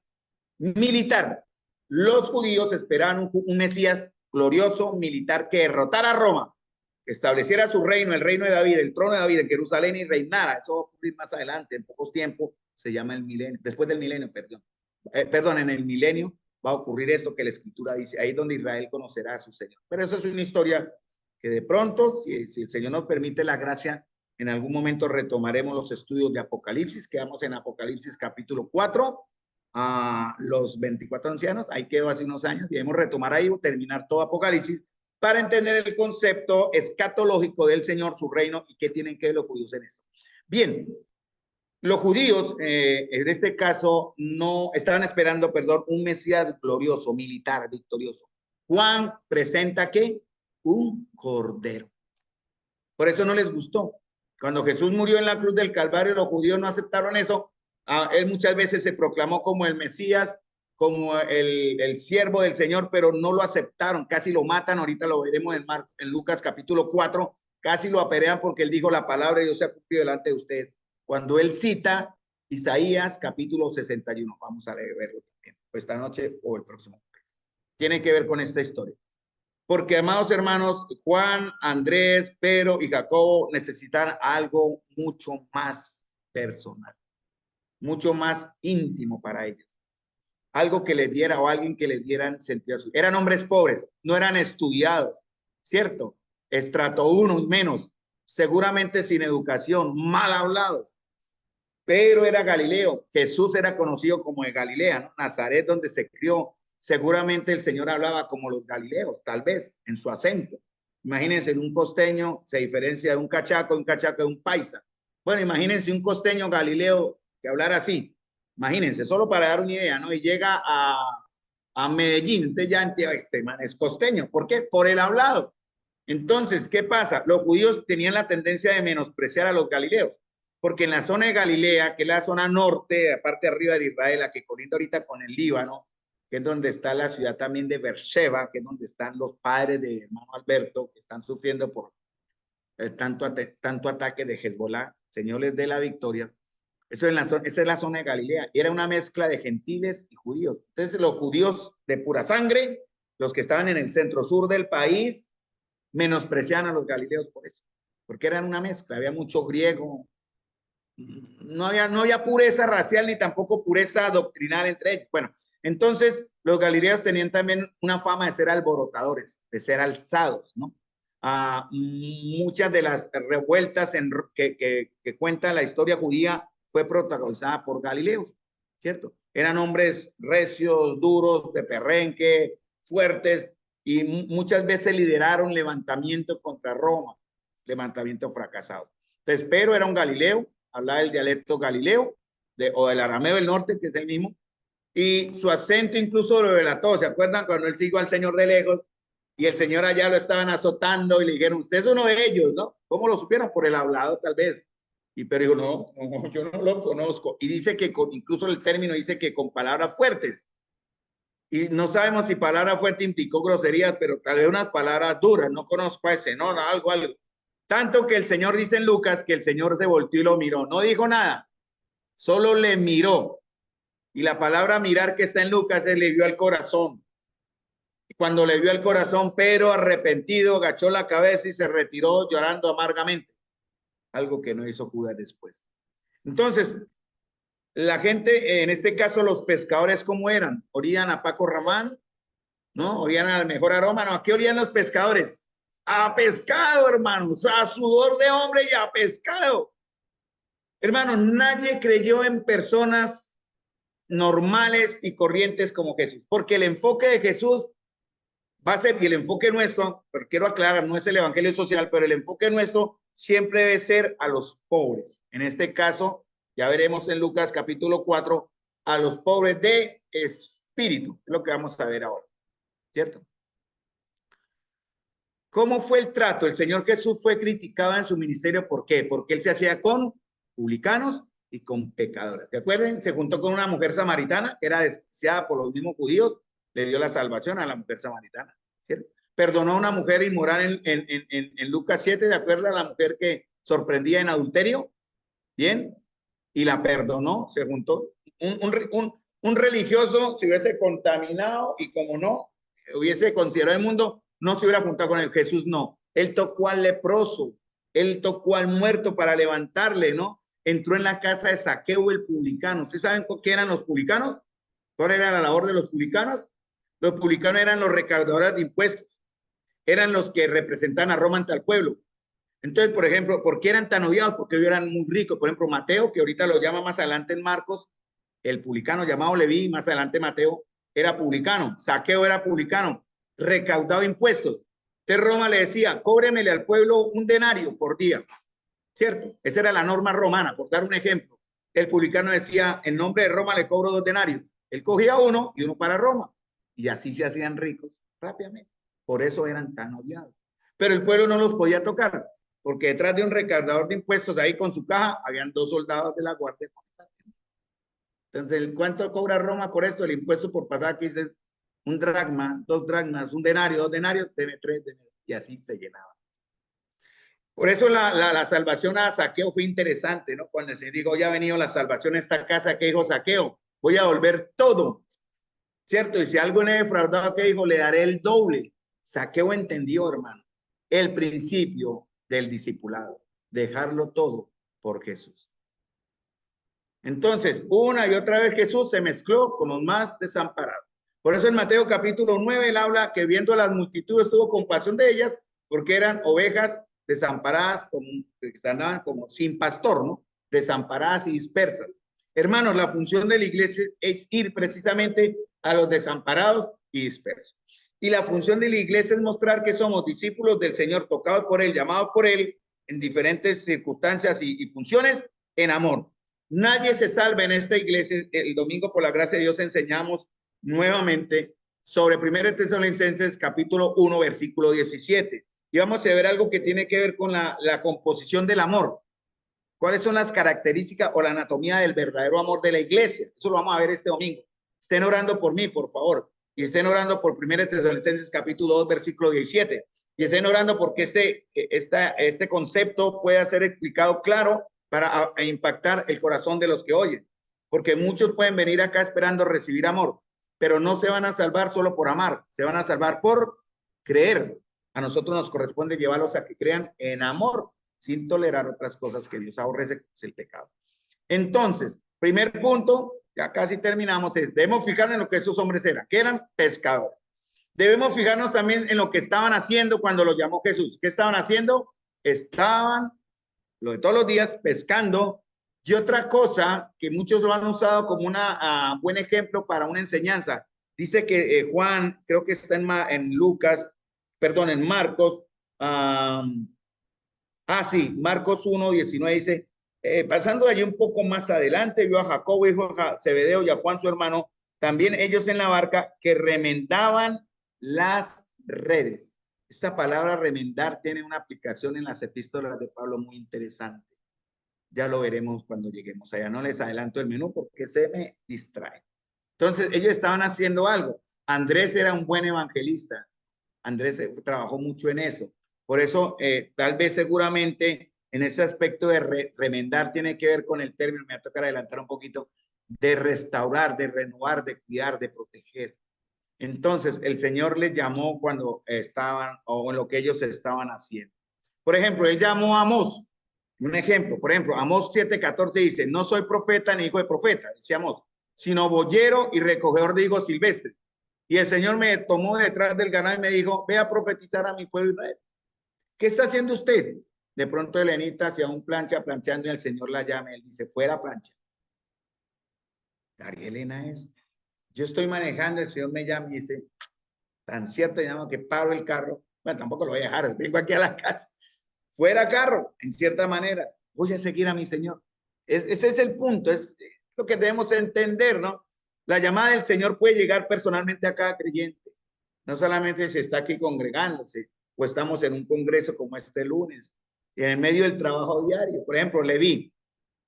militar. Los judíos esperaban un Mesías glorioso, militar, que derrotara a Roma, que estableciera su reino, el reino de David, el trono de David en Jerusalén y reinara. Eso va a ocurrir más adelante, en pocos tiempos, se llama el milenio, después del milenio, perdón, en el milenio va a ocurrir esto que la escritura dice, ahí es donde Israel conocerá a su Señor. Pero eso es una historia que de pronto, si el Señor nos permite la gracia, en algún momento retomaremos los estudios de Apocalipsis. Quedamos en Apocalipsis capítulo 4, a los 24 ancianos, ahí quedó hace unos años, y debemos retomar ahí, terminar todo Apocalipsis, para entender el concepto escatológico del Señor, su reino, y qué tienen que ver los judíos en eso. Bien, los judíos, en este caso, no estaban esperando, perdón, un Mesías glorioso, militar, victorioso. Juan presenta ¿qué? Un cordero. Por eso no les gustó. Cuando Jesús murió en la cruz del Calvario, los judíos no aceptaron eso. Él muchas veces se proclamó como el Mesías, como el siervo del Señor, pero no lo aceptaron, casi lo matan. Ahorita lo veremos en Lucas capítulo 4, casi lo apedrean porque él dijo la palabra de Dios se ha cumplido delante de ustedes. Cuando él cita Isaías capítulo 61, vamos a verlo también, esta noche o el próximo. Tiene que ver con esta historia. Porque, amados hermanos, Juan, Andrés, Pedro y Jacobo necesitan algo mucho más personal, mucho más íntimo para ellos. Algo que les diera o alguien que les dieran sentido a su vida. Eran hombres pobres, no eran estudiados, ¿cierto? Estrato 1 y menos, seguramente sin educación, mal hablados. Pedro era Galileo, Jesús era conocido como de Galilea, ¿no? Nazaret, donde se crió. Seguramente el Señor hablaba como los galileos, tal vez, en su acento. Imagínense, un costeño se diferencia de un cachaco de un paisa. Bueno, imagínense un costeño galileo que hablara así. Imagínense, solo para dar una idea, ¿no? Y llega a Medellín, entonces ya este man es costeño. ¿Por qué? Por el hablado. Entonces, ¿qué pasa? Los judíos tenían la tendencia de menospreciar a los galileos, porque en la zona de Galilea, que es la zona norte, aparte arriba de Israel, la que colinda ahorita con el Líbano, que es donde está la ciudad también de Beersheba, que es donde están los padres de hermano Alberto, que están sufriendo por tanto ataque de Hezbollah, señores de la victoria. Esa es la zona de Galilea. Era una mezcla de gentiles y judíos. Entonces, los judíos de pura sangre, los que estaban en el centro sur del país, menospreciaban a los galileos por eso, porque eran una mezcla, había mucho griego, no había pureza racial ni tampoco pureza doctrinal entre ellos. Bueno, entonces los galileos tenían también una fama de ser alborotadores, de ser alzados, ¿no? Muchas de las revueltas que cuenta la historia judía fue protagonizada por galileos, ¿cierto? Eran hombres recios, duros, de perrenque, fuertes, y muchas veces lideraron levantamientos contra Roma, levantamiento fracasado. Entonces, Pedro era un galileo, hablaba el dialecto galileo o del arameo del norte, que es el mismo, y su acento incluso lo delató. ¿Se acuerdan cuando él siguió al Señor de lejos y el Señor allá lo estaban azotando y le dijeron, usted es uno de ellos, ¿no? ¿Cómo lo supieron? Por el hablado, tal vez. Y pero dijo, no, yo no lo conozco. Y dice que incluso el término dice que con palabras fuertes. Y no sabemos si palabra fuerte implicó groserías, pero tal vez unas palabras duras. No conozco a ese, no, algo. Tanto que el Señor dice en Lucas que el Señor se volteó y lo miró. No dijo nada, solo le miró. Y la palabra mirar que está en Lucas se le vio al corazón. Y cuando le vio al corazón, Pedro arrepentido, agachó la cabeza y se retiró llorando amargamente. Algo que no hizo Judas después. Entonces, la gente, en este caso los pescadores, ¿cómo eran? Olían a Paco Ramán, ¿no? Olían al mejor aroma, ¿no? ¿A qué olían los pescadores? A pescado, hermanos, a sudor de hombre y a pescado. Hermanos, nadie creyó en personas normales y corrientes como Jesús, porque el enfoque de Jesús va a ser, y el enfoque nuestro, pero quiero aclarar, no es el evangelio social, pero el enfoque nuestro siempre debe ser a los pobres. En este caso, ya veremos en Lucas capítulo 4, a los pobres de espíritu, es lo que vamos a ver ahora, ¿cierto? ¿Cómo fue el trato? El Señor Jesús fue criticado en su ministerio, ¿por qué? Porque él se hacía con publicanos y con pecadores. ¿Se acuerdan? Se juntó con una mujer samaritana que era despreciada por los mismos judíos, le dio la salvación a la mujer samaritana, ¿cierto? Perdonó a una mujer inmoral en Lucas 7, ¿de acuerdo? A la mujer que sorprendía en adulterio, ¿bien? Y la perdonó, se juntó. Un religioso se hubiese contaminado y como no, hubiese considerado el mundo, no se hubiera juntado con él. Jesús no. Él tocó al leproso, él tocó al muerto para levantarle, ¿no? Entró en la casa de Zaqueo el publicano. ¿Ustedes saben qué eran los publicanos? ¿Cuál era la labor de los publicanos? Los publicanos eran los recaudadores de impuestos, eran los que representaban a Roma ante el pueblo. Entonces, por ejemplo, ¿por qué eran tan odiados? Porque ellos eran muy ricos. Por ejemplo, Mateo, que ahorita lo llama más adelante en Marcos, el publicano llamado Leví, más adelante Mateo, era publicano. Zaqueo era publicano, recaudaba impuestos. Entonces Roma le decía, cóbremele al pueblo un denario por día, ¿cierto? Esa era la norma romana, por dar un ejemplo. El publicano decía, en nombre de Roma le cobro 2 denarios. Él cogía uno y uno para Roma. Y así se hacían ricos rápidamente. Por eso eran tan odiados. Pero el pueblo no los podía tocar, porque detrás de un recaudador de impuestos ahí con su caja, habían 2 soldados de la Guardia. Entonces, ¿cuánto cobra Roma por esto? El impuesto por pasar aquí dice un dracma, 2 dracmas, un denario, 2 denarios, deme 3, y así se llenaba. Por eso la salvación a Zaqueo fue interesante, ¿no? Cuando se dijo, ya ha venido la salvación a esta casa, que dijo Zaqueo, voy a volver todo, ¿cierto? Y si algo le he defraudado, que dijo, le daré el doble. Zaqueo entendió, hermano, el principio del discipulado, dejarlo todo por Jesús. Entonces, una y otra vez Jesús se mezcló con los más desamparados. Por eso en Mateo capítulo 9, él habla que viendo a las multitudes tuvo compasión de ellas, porque eran ovejas desamparadas, como, que andaban como sin pastor, ¿no? Desamparadas y dispersas. Hermanos, la función de la iglesia es ir precisamente a los desamparados y dispersos. Y la función de la iglesia es mostrar que somos discípulos del Señor, tocados por Él, llamados por Él, en diferentes circunstancias y funciones, en amor. Nadie se salva en esta iglesia. El domingo, por la gracia de Dios, enseñamos nuevamente sobre 1 Tesalonicenses capítulo 1, versículo 17. Y vamos a ver algo que tiene que ver con la composición del amor. ¿Cuáles son las características o la anatomía del verdadero amor de la iglesia? Eso lo vamos a ver este domingo. Estén orando por mí, por favor. Y estén orando por 1 Tesalonicenses capítulo 2, versículo 17. Y estén orando porque este concepto pueda ser explicado claro para impactar el corazón de los que oyen. Porque muchos pueden venir acá esperando recibir amor, pero no se van a salvar solo por amar, se van a salvar por creer. A nosotros nos corresponde llevarlos a que crean en amor, sin tolerar otras cosas que Dios aborrece, es el pecado. Entonces, primer punto, ya casi terminamos, es debemos fijarnos en lo que esos hombres eran, que eran pescadores. Debemos fijarnos también en lo que estaban haciendo cuando los llamó Jesús. ¿Qué estaban haciendo? Estaban, lo de todos los días, pescando. Y otra cosa que muchos lo han usado como un buen ejemplo para una enseñanza. Dice que Juan, creo que está en Lucas, perdón, en Marcos, sí, Marcos 1, 19 dice, pasando allí un poco más adelante, vio a Jacobo, hijo de Zebedeo, y a Juan, su hermano, también ellos en la barca, que remendaban las redes. Esta palabra remendar tiene una aplicación en las epístolas de Pablo muy interesante. Ya lo veremos cuando lleguemos allá. No les adelanto el menú porque se me distrae. Entonces, ellos estaban haciendo algo. Andrés era un buen evangelista. Andrés trabajó mucho en eso. Por eso, tal vez seguramente en ese aspecto de remendar tiene que ver con el término, me va a tocar adelantar un poquito, de restaurar, de renovar, de cuidar, de proteger. Entonces, el Señor les llamó cuando estaban o en lo que ellos estaban haciendo. Por ejemplo, él llamó a Amós. Un ejemplo, por ejemplo, Amós 7:14 dice, no soy profeta ni hijo de profeta, dice Amós, sino boyero y recogedor de higos silvestres. Y el Señor me tomó detrás del ganado y me dijo, ve a profetizar a mi pueblo Israel. ¿Qué está haciendo usted? De pronto Elenita hacia un plancha planchando y el Señor la llama. Él dice, fuera plancha. María Elena es. Yo estoy manejando, el Señor me llama y dice, tan cierto llama que paro el carro. Bueno, tampoco lo voy a dejar, vengo aquí a la casa. Fuera carro, en cierta manera. Voy a seguir a mi Señor. Ese es el punto, es lo que debemos entender, ¿no? La llamada del Señor puede llegar personalmente a cada creyente. No solamente si está aquí congregándose o estamos en un congreso como este lunes, y en el medio del trabajo diario. Por ejemplo, Leví,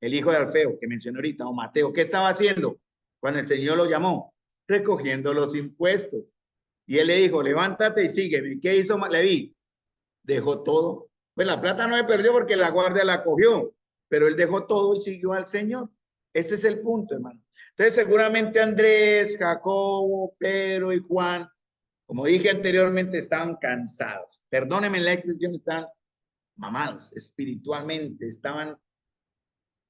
el hijo de Alfeo, que mencioné ahorita, o Mateo, ¿qué estaba haciendo cuando el Señor lo llamó? Recogiendo los impuestos. Y él le dijo, levántate y sígueme. ¿Qué hizo Leví? Dejó todo. Pues la plata no se perdió porque la guardia la cogió, pero él dejó todo y siguió al Señor. Ese es el punto, hermano. Entonces, seguramente Andrés, Jacobo, Pedro y Juan, como dije anteriormente, estaban cansados. Perdónenme la expresión, estaban mamados espiritualmente, estaban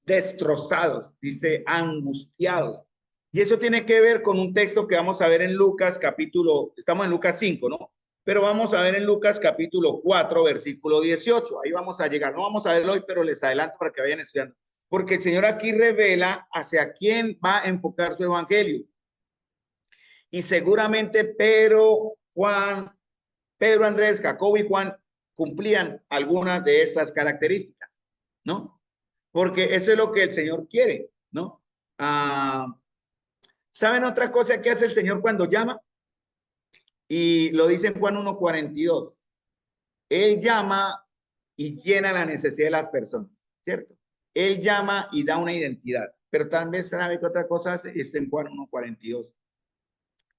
destrozados, dice angustiados. Y eso tiene que ver con un texto que vamos a ver en Lucas capítulo, estamos en Lucas 5, ¿no? Pero vamos a ver en Lucas capítulo 4, versículo 18. Ahí vamos a llegar. No vamos a verlo hoy, pero les adelanto para que vayan estudiando. Porque el Señor aquí revela hacia quién va a enfocar su evangelio. Y seguramente Pedro, Andrés, Jacobo y Juan cumplían algunas de estas características, ¿no? Porque eso es lo que el Señor quiere, ¿no? ¿Saben otra cosa que hace el Señor cuando llama? Y lo dice en Juan 1:42. Él llama y llena la necesidad de las personas, ¿cierto? Él llama y da una identidad, pero tal vez sabe que otra cosa hace, es en Juan 1:42.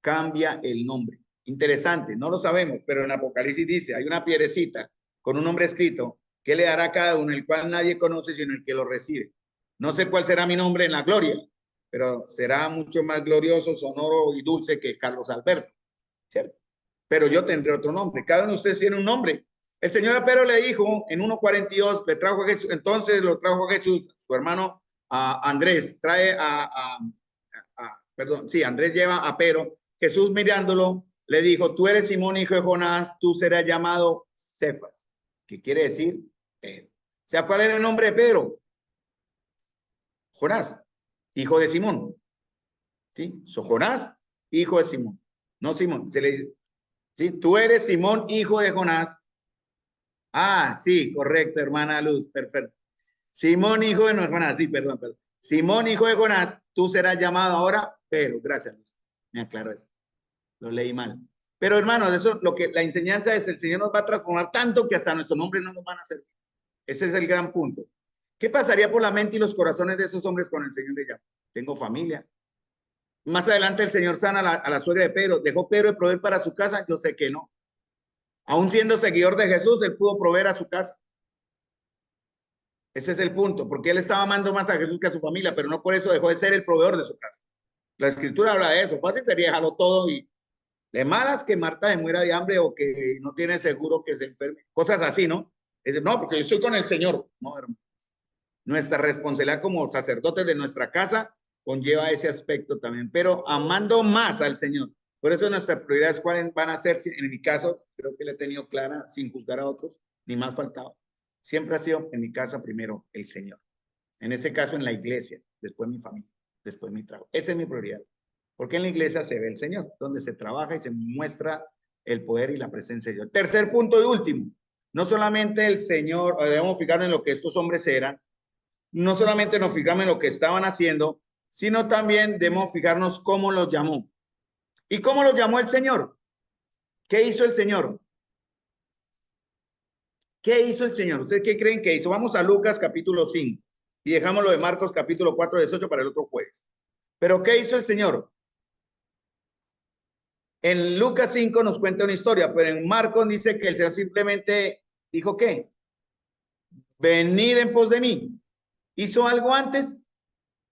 Cambia el nombre. Interesante, no lo sabemos, pero en Apocalipsis dice, hay una piedrecita con un nombre escrito que le dará a cada uno, el cual nadie conoce sino el que lo recibe. No sé cuál será mi nombre en la gloria, pero será mucho más glorioso, sonoro y dulce que Carlos Alberto, ¿cierto? Pero yo tendré otro nombre. Cada uno de ustedes tiene un nombre. El Señor a Pedro le dijo en 1:42, le trajo a Jesús, entonces lo trajo a Jesús, su hermano Andrés, trae perdón, sí, Andrés lleva a Pedro. Jesús mirándolo, le dijo, tú eres Simón, hijo de Jonás, tú serás llamado Cefas, que quiere decir Pedro. O sea, ¿cuál era el nombre de Pedro? Jonás, hijo de Simón. ¿Sí? Jonás, hijo de Simón. No Simón, se le dice, ¿sí? Tú eres Simón, hijo de Jonás. Ah, sí, correcto, hermana Luz, perfecto. Simón, hijo de Jonás, sí, perdón. Simón, hijo de Jonás, tú serás llamado ahora Pedro. Gracias, Luz. Me aclaro eso. Lo leí mal. Pero hermanos, eso lo que la enseñanza es, el Señor nos va a transformar tanto que hasta nuestro nombre no nos van a servir. Ese es el gran punto. ¿Qué pasaría por la mente y los corazones de esos hombres con el Señor de llama? Tengo familia. Más adelante el Señor sana a la suegra de Pedro. ¿Dejó Pedro de proveer para su casa? Yo sé que no. Aún siendo seguidor de Jesús, él pudo proveer a su casa. Ese es el punto, porque él estaba amando más a Jesús que a su familia, pero no por eso dejó de ser el proveedor de su casa. La Escritura habla de eso. Fácil sería dejarlo todo y de malas que Marta se muera de hambre o que no tiene seguro que se enferme. Cosas así, ¿no? Es, no, porque yo estoy con el Señor. No, hermano. Nuestra responsabilidad como sacerdotes de nuestra casa conlleva ese aspecto también, pero amando más al Señor. Por eso nuestras prioridades, ¿cuáles van a ser? En mi caso, creo que la he tenido clara, sin juzgar a otros, ni más faltaba. Siempre ha sido, en mi casa, primero el Señor. En ese caso, en la iglesia, después mi familia, después mi trabajo. Esa es mi prioridad. Porque en la iglesia se ve el Señor, donde se trabaja y se muestra el poder y la presencia de Dios. Tercer punto y último. No solamente el Señor, debemos fijarnos en lo que estos hombres eran, no solamente nos fijamos en lo que estaban haciendo, sino también debemos fijarnos cómo los llamó. ¿Y cómo los llamó el Señor? ¿Qué hizo el Señor? ¿Qué hizo el Señor? ¿Ustedes qué creen que hizo? Vamos a Lucas capítulo 5 y dejamos lo de Marcos capítulo 4, 18 para el otro jueves. Pero ¿qué hizo el Señor? En Lucas 5 nos cuenta una historia, pero en Marcos dice que el Señor simplemente dijo ¿qué? Venid en pos de mí. ¿Hizo algo antes?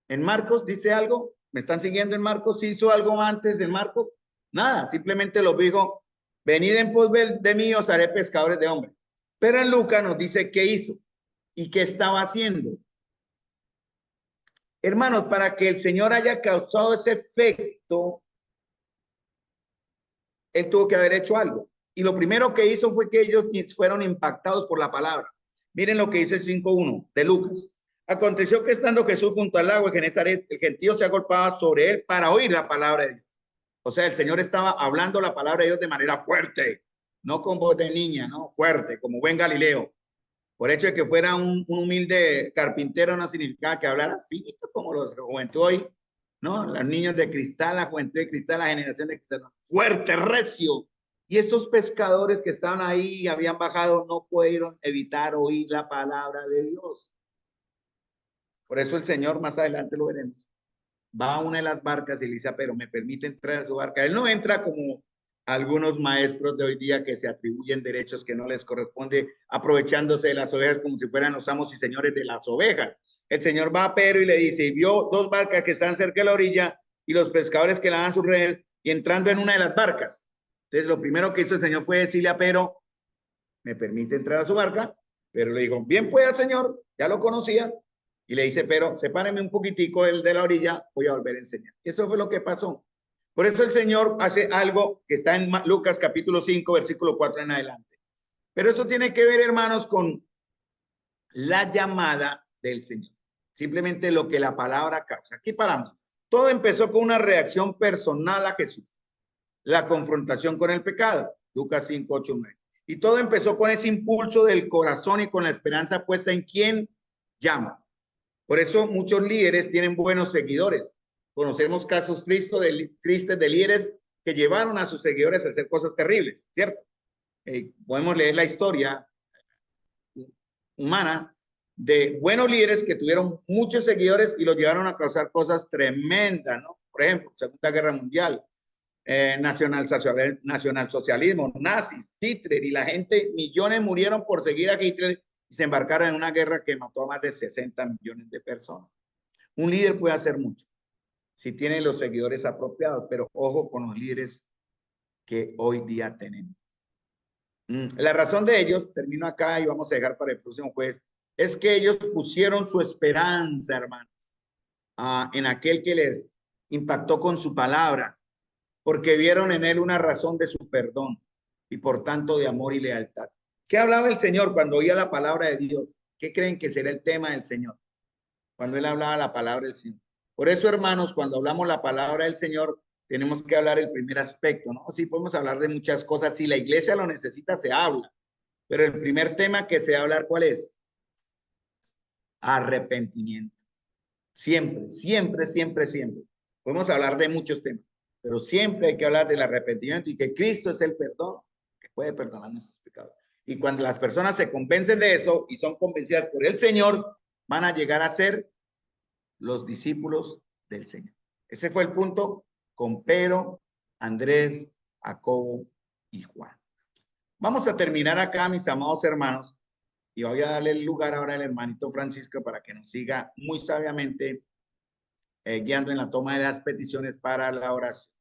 En Marcos dice algo. ¿Me están siguiendo en Marcos? ¿Hizo algo antes en Marcos? Nada, simplemente lo dijo, venid en pos de mí, os haré pescadores de hombres. Pero en Lucas nos dice qué hizo y qué estaba haciendo. Hermanos, para que el Señor haya causado ese efecto, él tuvo que haber hecho algo. Y lo primero que hizo fue que ellos fueron impactados por la palabra. Miren lo que dice 5:1 de Lucas. Aconteció que estando Jesús junto al lago de Genezaret, el gentío se agolpaba sobre él para oír la palabra de Dios. O sea, el Señor estaba hablando la palabra de Dios de manera fuerte, no con voz de niña, no fuerte, como buen Galileo. Por hecho de que fuera un humilde carpintero no significaba que hablara finito como los juventud hoy, ¿no? Los niños de cristal, la juventud de cristal, la generación de cristal, fuerte, recio. Y esos pescadores que estaban ahí y habían bajado no pudieron evitar oír la palabra de Dios. Por eso el Señor, más adelante lo veremos, va a una de las barcas y le dice, pero me permite entrar a su barca. Él no entra como algunos maestros de hoy día que se atribuyen derechos que no les corresponde, aprovechándose de las ovejas como si fueran los amos y señores de las ovejas. El Señor va a Pedro y le dice, y vio dos barcas que están cerca de la orilla y los pescadores que lavan sus redes y entrando en una de las barcas. Entonces lo primero que hizo el Señor fue decirle a Pedro, me permite entrar a su barca, pero le dijo, bien pueda, Señor, ya lo conocía. Y le dice, pero sepáreme un poquitico el de la orilla, voy a volver a enseñar. Eso fue lo que pasó. Por eso el Señor hace algo que está en Lucas capítulo 5, versículo 4 en adelante. Pero eso tiene que ver, hermanos, con la llamada del Señor. Simplemente lo que la palabra causa. Aquí paramos. Todo empezó con una reacción personal a Jesús. La confrontación con el pecado. Lucas 5, 8, 9. Y todo empezó con ese impulso del corazón y con la esperanza puesta en quien llama. Por eso muchos líderes tienen buenos seguidores. Conocemos casos tristes de líderes que llevaron a sus seguidores a hacer cosas terribles, ¿cierto? Podemos leer la historia. humana de buenos líderes que tuvieron muchos seguidores y los llevaron a causar cosas tremendas, ¿no? Por ejemplo, Segunda Guerra Mundial, nacionalsocialismo, nazis, Hitler, y la gente, millones murieron por seguir a Hitler y se embarcaron en una guerra que mató a más de 60 millones de personas. Un líder puede hacer mucho si tiene los seguidores apropiados, pero ojo con los líderes que hoy día tenemos. La razón de ellos, termino acá y vamos a dejar para el próximo jueves, es que ellos pusieron su esperanza, hermanos, en aquel que les impactó con su palabra, porque vieron en él una razón de su perdón y por tanto de amor y lealtad. ¿Qué hablaba el Señor cuando oía la palabra de Dios? ¿Qué creen que será el tema del Señor cuando él hablaba la palabra del Señor? Por eso, hermanos, cuando hablamos la palabra del Señor, tenemos que hablar el primer aspecto, ¿no? Sí, podemos hablar de muchas cosas. Si la iglesia lo necesita, se habla. Pero el primer tema que se va a hablar, ¿cuál es? Arrepentimiento. Siempre, siempre, siempre, siempre. Podemos hablar de muchos temas, pero siempre hay que hablar del arrepentimiento y que Cristo es el perdón que puede perdonar nuestros pecados. Y cuando las personas se convencen de eso y son convencidas por el Señor, van a llegar a ser los discípulos del Señor. Ese fue el punto con Pedro, Andrés, Jacobo y Juan. Vamos a terminar acá, mis amados hermanos, y voy a darle el lugar ahora al hermanito Francisco para que nos siga muy sabiamente guiando en la toma de las peticiones para la oración.